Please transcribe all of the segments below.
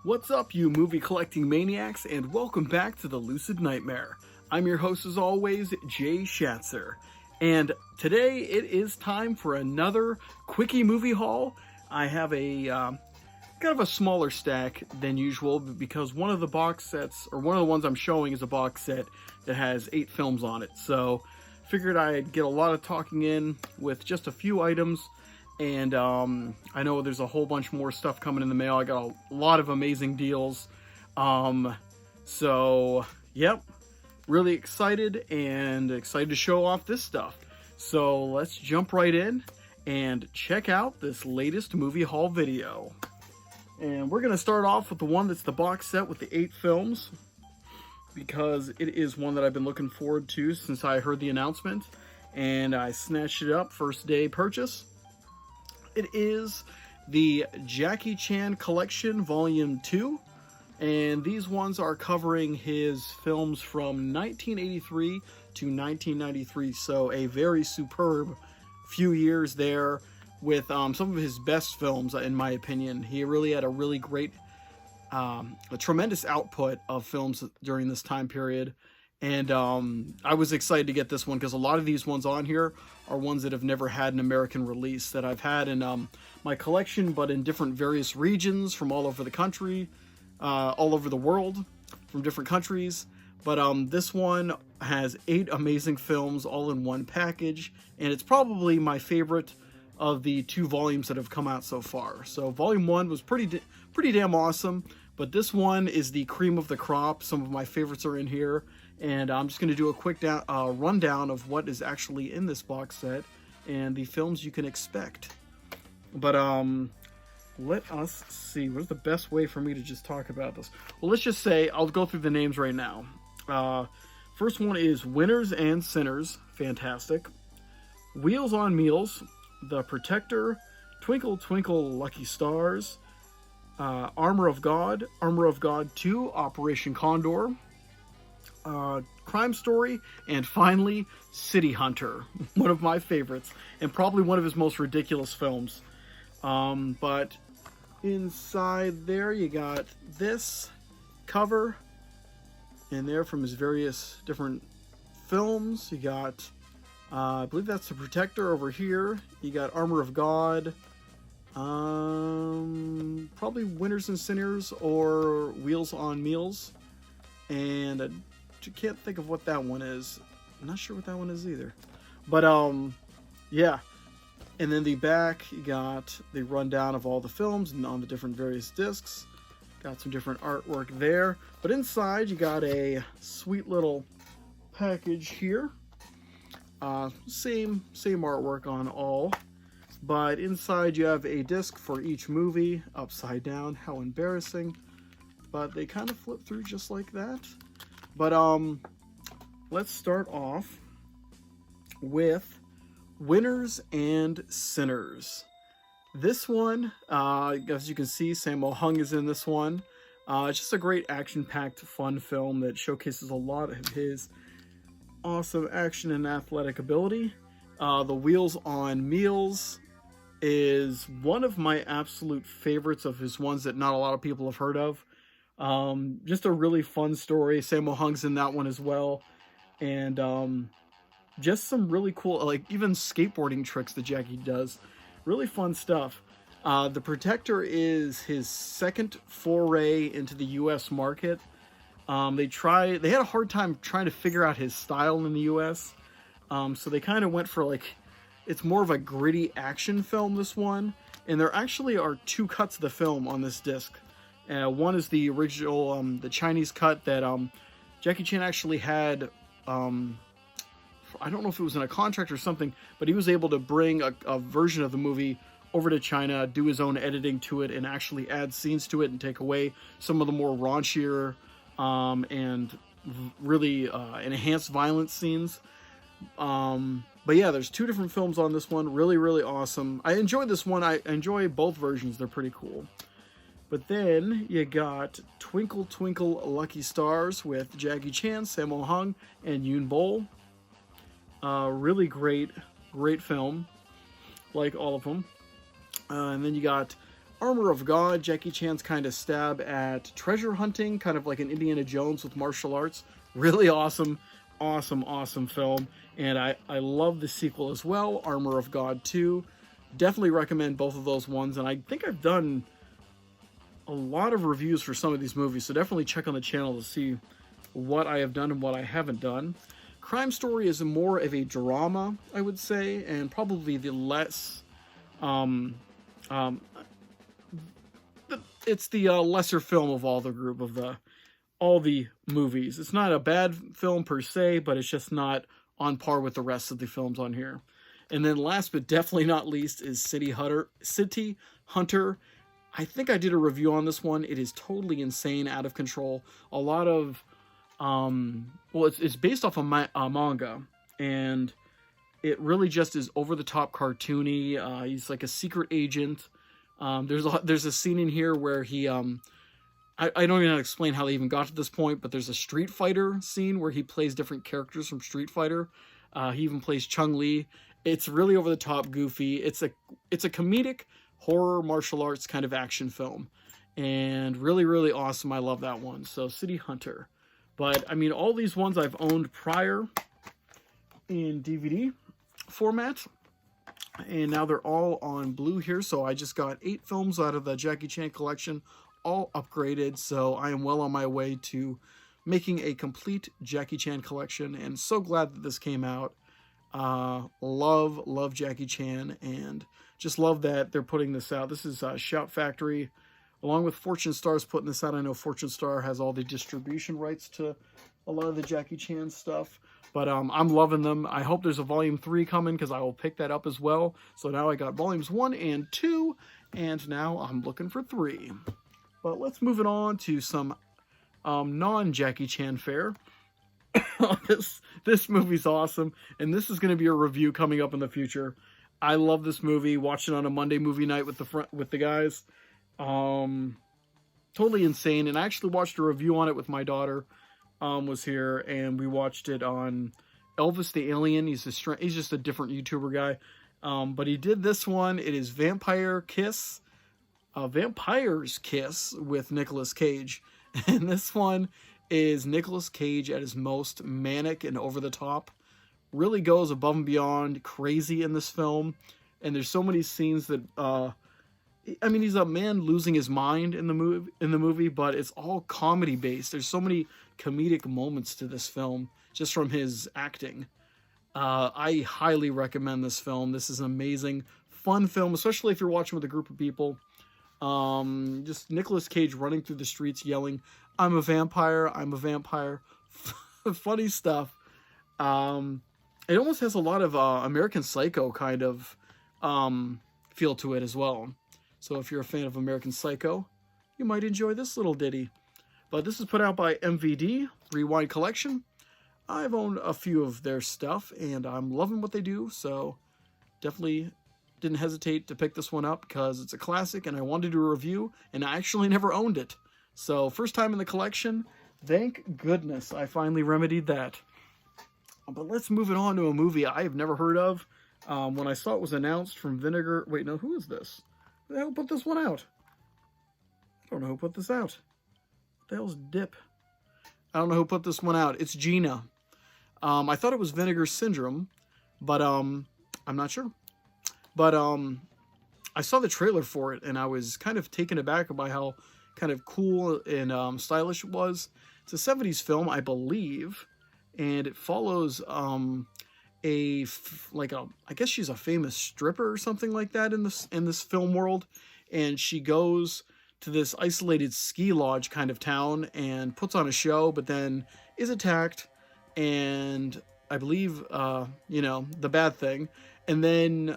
What's up, you movie collecting maniacs, and welcome back to the Lucid Nightmare. I'm your host, as always, Jay Schatzer, and today it is time for another Quickie movie haul. I have a kind of a smaller stack than usual because one of the box sets, or one of the ones I'm showing, is a box set that has 8 films on it. So figured I'd get a lot of talking in with just a few items. And I know there's a whole bunch more stuff coming in the mail. I got a lot of amazing deals. So, yep, really excited to show off this stuff. So let's jump right in and check out this latest movie haul video. And we're going to start off with the one that's the box set with the 8 films, because it is one that I've been looking forward to since I heard the announcement. And I snatched it up first day purchase. It is the Jackie Chan Collection Volume 2, and these ones are covering his films from 1983 to 1993, so a very superb few years there with some of his best films, in my opinion. He really had a really great, a tremendous output of films during this time period. And I was excited to get this one because a lot of these ones on here are ones that have never had an American release that I've had in my collection, but in different various regions from all over the country, all over the world, from different countries. But this one has 8 amazing films all in one package, and it's probably my favorite of the 2 volumes that have come out so far. So Volume 1 was pretty damn awesome, but this one is the cream of the crop. Some of my favorites are in here. And I'm just going to do a quick rundown of what is actually in this box set and the films you can expect. But let us see. What's the best way for me to just talk about this? Well, let's just say I'll go through the names right now. First one is Winners and Sinners. Fantastic. Wheels on Meals. The Protector. Twinkle Twinkle Lucky Stars. Armor of God 2. Operation Condor. Crime Story, and finally City Hunter, one of my favorites and probably one of his most ridiculous films. But inside there you got this cover in there from his various different films. You got I believe that's The Protector over here. You got Armor of God, probably Winners and Sinners or Wheels on Meals, and I can't think of what that one is. I'm not sure what that one is either. But yeah. And then the back, you got the rundown of all the films and on the different various discs. Got some different artwork there. But inside, you got a sweet little package here. Same artwork on all. But inside, you have a disc for each movie, upside down. How embarrassing. But they kind of flip through just like that. But let's start off with Winners and Sinners. This one, as you can see, Sammo Hung is in this one. It's just a great action-packed, fun film that showcases a lot of his awesome action and athletic ability. The Wheels on Meals is one of my absolute favorites of his ones that not a lot of people have heard of. Just a really fun story. Sammo Hung's in that one as well. And just some really cool, like, even skateboarding tricks that Jackie does. Really fun stuff. The Protector is his second foray into the US market. They had a hard time trying to figure out his style in the US. So they kind of went for, like, it's more of a gritty action film, this one. And there actually are 2 cuts of the film on this disc. One is the original, the Chinese cut that Jackie Chan actually had. I don't know if it was in a contract or something, but he was able to bring a version of the movie over to China, do his own editing to it, and actually add scenes to it and take away some of the more raunchier and really enhanced violence scenes. But yeah, there's 2 different films on this one. Really, really awesome. I enjoyed this one. I enjoy both versions. They're pretty cool. But then you got Twinkle Twinkle Lucky Stars with Jackie Chan, Sammo Hung, and Yoon Bol. Really great film, like all of them. And then you got Armor of God, Jackie Chan's kind of stab at treasure hunting, kind of like an Indiana Jones with martial arts. Really awesome, awesome, awesome film. And I love the sequel as well, Armor of God 2. Definitely recommend both of those ones. And I think I've done a lot of reviews for some of these movies, so definitely check on the channel to see what I have done and what I haven't done. Crime Story is more of a drama, I would say, and probably the less... it's the lesser film of all the group of all the movies. It's not a bad film per se, but it's just not on par with the rest of the films on here. And then last but definitely not least is City Hunter. I think I did a review on this one. It is totally insane, out of control. A lot of, well, it's based off a manga, and it really just is over-the-top cartoony. He's like a secret agent. There's a scene in here where he, I don't even know how to explain how they even got to this point, but there's a Street Fighter scene where he plays different characters from Street Fighter. He even plays Chun-Li. It's really over-the-top, goofy. It's a comedic horror martial arts kind of action film, and really, really awesome. I love that one. So City Hunter. But I mean, all these ones I've owned prior in DVD format, and now they're all on Blue here. So I just got 8 films out of the Jackie Chan collection, all upgraded. So I am well on my way to making a complete Jackie Chan collection, and so glad that this came out. Love Jackie Chan, and just love that they're putting this out. This is Shout Factory, along with Fortune Star's putting this out. I know Fortune Star has all the distribution rights to a lot of the Jackie Chan stuff, but I'm loving them. I hope there's a volume 3 coming, because I will pick that up as well. So now I got volumes 1 and 2, and now I'm looking for 3. But let's move it on to some non-Jackie Chan fare. This movie's awesome, and this is going to be a review coming up in the future. I love this movie. Watched it on a Monday movie night with the guys. Totally insane. And I actually watched a review on it with my daughter. Was here, and we watched it on Elvis the Alien. He's just a different YouTuber guy. But he did this one. It is Vampire's Kiss with Nicolas Cage. And this one is Nicolas Cage at his most manic and over the top. Really goes above and beyond crazy in this film. And there's so many scenes that, I mean, he's a man losing his mind in the movie, but it's all comedy based. There's so many comedic moments to this film just from his acting. I highly recommend this film. This is an amazing, fun film, especially if you're watching with a group of people. Just Nicolas Cage running through the streets yelling, "I'm a vampire, I'm a vampire." Funny stuff. It almost has a lot of American Psycho kind of feel to it as well. So if you're a fan of American Psycho, you might enjoy this little ditty. But this is put out by MVD Rewind Collection. I've owned a few of their stuff, and I'm loving what they do, so definitely didn't hesitate to pick this one up because it's a classic, and I wanted to do a review, and I actually never owned it. So first time in the collection, thank goodness I finally remedied that. But let's move it on to a movie I have never heard of. When I saw it was announced from Vinegar... Wait, no, who is this? Who the hell put this one out? I don't know who put this out. What the hell's Dip? I don't know who put this one out. It's Gina. I thought it was Vinegar Syndrome, but I'm not sure. But I saw the trailer for it, and I was kind of taken aback by how kind of cool and stylish it was. It's a 70s film, I believe, and it follows I guess she's a famous stripper or something like that in this film world, and she goes to this isolated ski lodge kind of town and puts on a show, but then is attacked, and I believe the bad thing, and then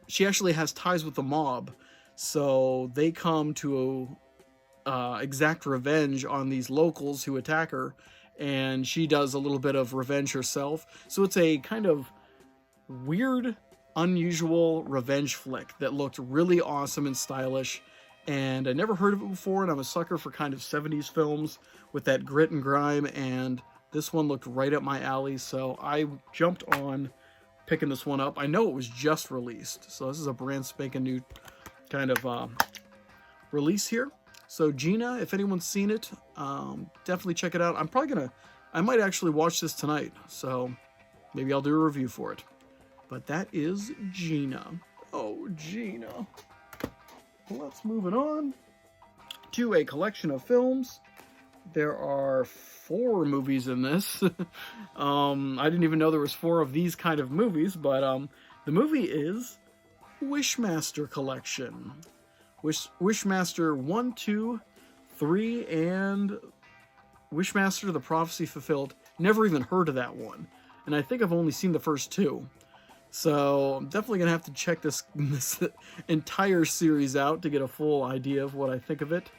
she actually has ties with the mob, so they come to exact revenge on these locals who attack her, and she does a little bit of revenge herself. So it's a kind of weird, unusual revenge flick that looked really awesome and stylish, and I never heard of it before, and I'm a sucker for kind of 70s films with that grit and grime, and this one looked right up my alley, so I jumped on picking this one up. I know it was just released, so this is a brand spanking new kind of release here. So Gina, if anyone's seen it, definitely check it out. I might actually watch this tonight, so maybe I'll do a review for it. But that is Gina. Oh, Gina. Let's move it on to a collection of films. There are 4 movies in this. I didn't even know there was 4 of these kind of movies, but the movie is Wishmaster Collection. Wishmaster 1, 2, 3, and Wishmaster: The Prophecy Fulfilled. Never even heard of that one. And I think I've only seen the first 2. So I'm definitely going to have to check this entire series out to get a full idea of what I think of it.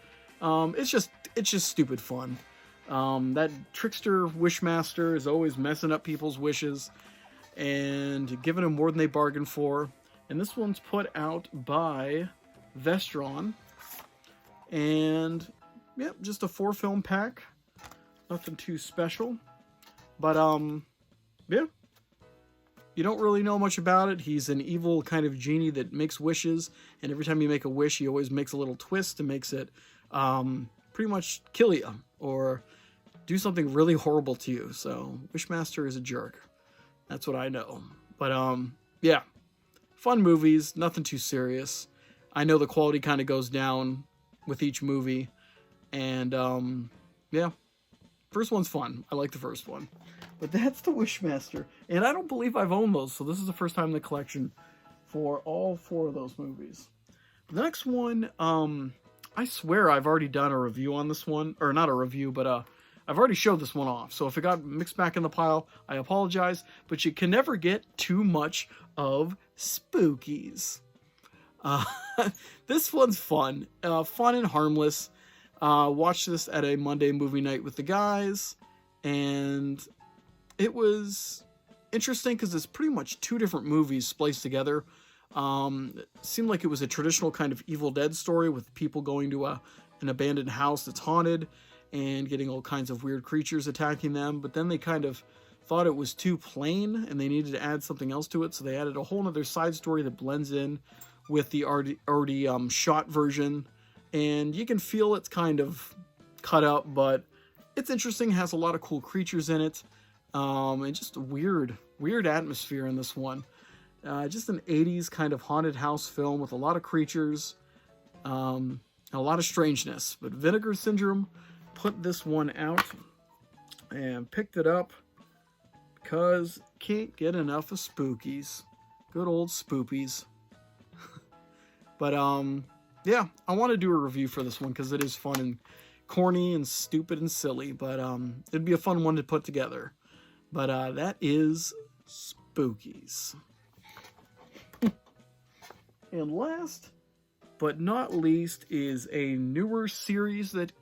It's just stupid fun. That trickster Wishmaster is always messing up people's wishes and giving them more than they bargained for. And this one's put out by Vestron. And, yep, just a 4-film pack. Nothing too special. But, yeah. You don't really know much about it. He's an evil kind of genie that makes wishes, and every time you make a wish, he always makes a little twist and makes it pretty much kill you or do something really horrible to you. So Wishmaster is a jerk. That's what I know. But yeah, fun movies, nothing too serious. I know the quality kind of goes down with each movie, and yeah, first one's fun. I like the first one. But that's the Wishmaster. And I don't believe I've owned those, so this is the first time in the collection for all 4 of those movies. The next one, I swear I've already done a review on this one. Or not a review, but I've already showed this one off. So if it got mixed back in the pile, I apologize. But you can never get too much of Spookies. This one's fun. Fun and harmless. Watched this at a Monday movie night with the guys. And it was interesting because it's pretty much 2 different movies spliced together. It seemed like it was a traditional kind of Evil Dead story with people going to an abandoned house that's haunted and getting all kinds of weird creatures attacking them. But then they kind of thought it was too plain and they needed to add something else to it. So they added a whole other side story that blends in with the already shot version. And you can feel it's kind of cut up, but it's interesting. It has a lot of cool creatures in it. And just a weird atmosphere in this one. Just an 80s kind of haunted house film with a lot of creatures, and a lot of strangeness. But Vinegar Syndrome put this one out and picked it up because can't get enough of Spookies. Good old Spoopies. But yeah, I want to do a review for this one because it is fun and corny and stupid and silly. But it'd be a fun one to put together. But that is Spookies. And last but not least is a newer series that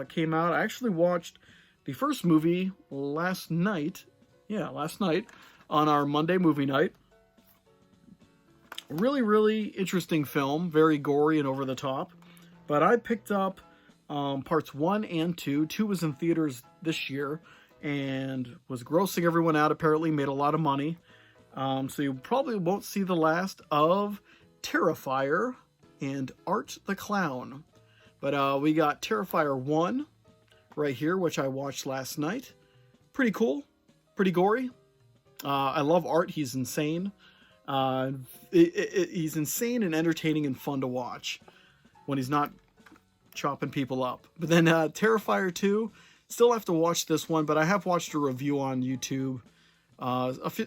came out. I actually watched the first movie last night. Yeah, last night on our Monday movie night. Really, really interesting film. Very gory and over the top. But I picked up parts 1 and 2. 2 was in theaters this year and was grossing everyone out, apparently made a lot of money. So you probably won't see the last of Terrifier and Art the Clown. But we got Terrifier 1 right here, which I watched last night. Pretty cool. Pretty gory. I love Art. He's insane. He's insane and entertaining and fun to watch when he's not chopping people up. But then Terrifier 2, still have to watch this one, but I have watched a review on YouTube.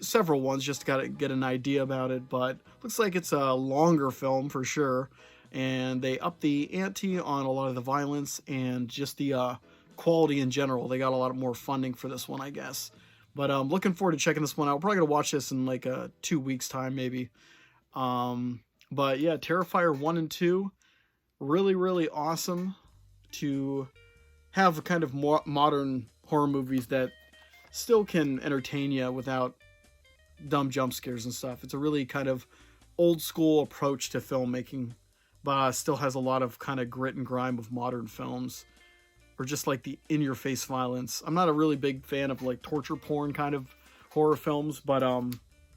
Several ones just to get an idea about it, but looks like it's a longer film for sure. And they upped the ante on a lot of the violence and just the quality in general. They got a lot more funding for this one, I guess. But I'm looking forward to checking this one out. We're probably going to watch this in like 2 weeks time, maybe. But yeah, Terrifier 1 and 2, really, really awesome to have kind of more modern horror movies that still can entertain you without dumb jump scares and stuff. It's a really kind of old school approach to filmmaking, but still has a lot of kind of grit and grime of modern films, or just like the in-your-face violence. I'm not a really big fan of like torture porn kind of horror films, but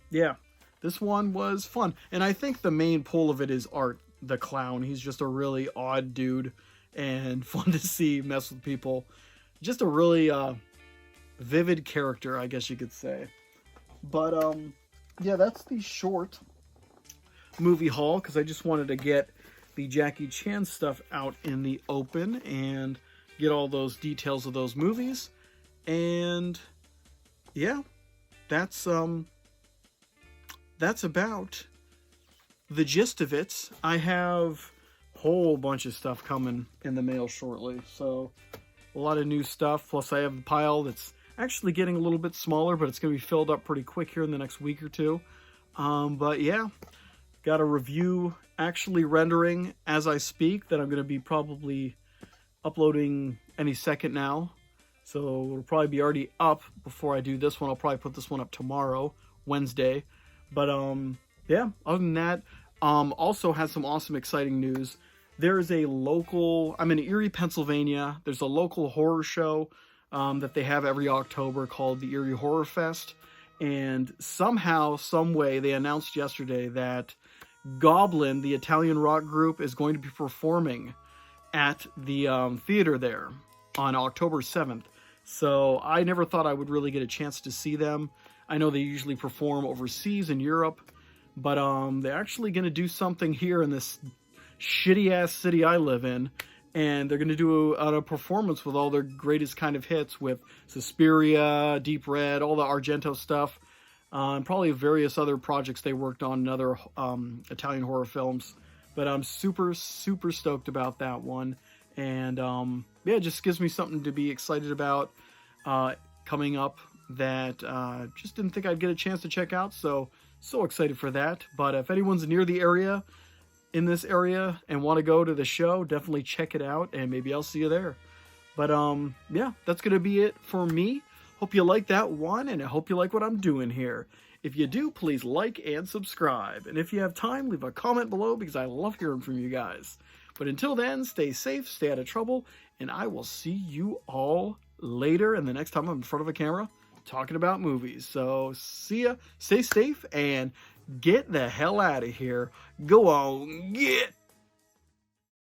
yeah, this one was fun. And I think the main pull of it is Art. the clown. He's just a really odd dude and fun to see mess with people. Just a really vivid character, I guess you could say. But yeah, that's the short movie haul, because I just wanted to get the Jackie Chan stuff out in the open and get all those details of those movies. And yeah, that's about the gist of it. I have a whole bunch of stuff coming in the mail shortly, so a lot of new stuff. Plus I have a pile that's actually getting a little bit smaller, but it's going to be filled up pretty quick here in the next week or two. But yeah, got a review actually rendering as I speak that I'm going to be probably uploading any second now. So it'll probably be already up before I do this one. I'll probably put this one up tomorrow, Wednesday. But yeah, other than that, also had some awesome, exciting news. There's a local, I'm in Erie, Pennsylvania. There's a local horror show that they have every October called the Erie Horror Fest. And somehow, some way, they announced yesterday that Goblin, the Italian rock group, is going to be performing at the theater there on October 7th. So I never thought I would really get a chance to see them. I know they usually perform overseas in Europe, but they're actually going to do something here in this shitty-ass city I live in, and they're going to do a performance with all their greatest kind of hits with Suspiria, Deep Red, all the Argento stuff, and probably various other projects they worked on in other Italian horror films. But I'm super, super stoked about that one. And yeah, it just gives me something to be excited about coming up that just didn't think I'd get a chance to check out. So excited for that. But if anyone's near the area, in this area, and want to go to the show, definitely check it out, and maybe I'll see you there. But yeah, that's going to be it for me. Hope you like that one, and I hope you like what I'm doing here. If you do, please like and subscribe. And if you have time, leave a comment below, because I love hearing from you guys. But until then, stay safe, stay out of trouble, and I will see you all later, and the next time I'm in front of a camera talking about movies. So see ya, stay safe, and get the hell out of here. Go on, get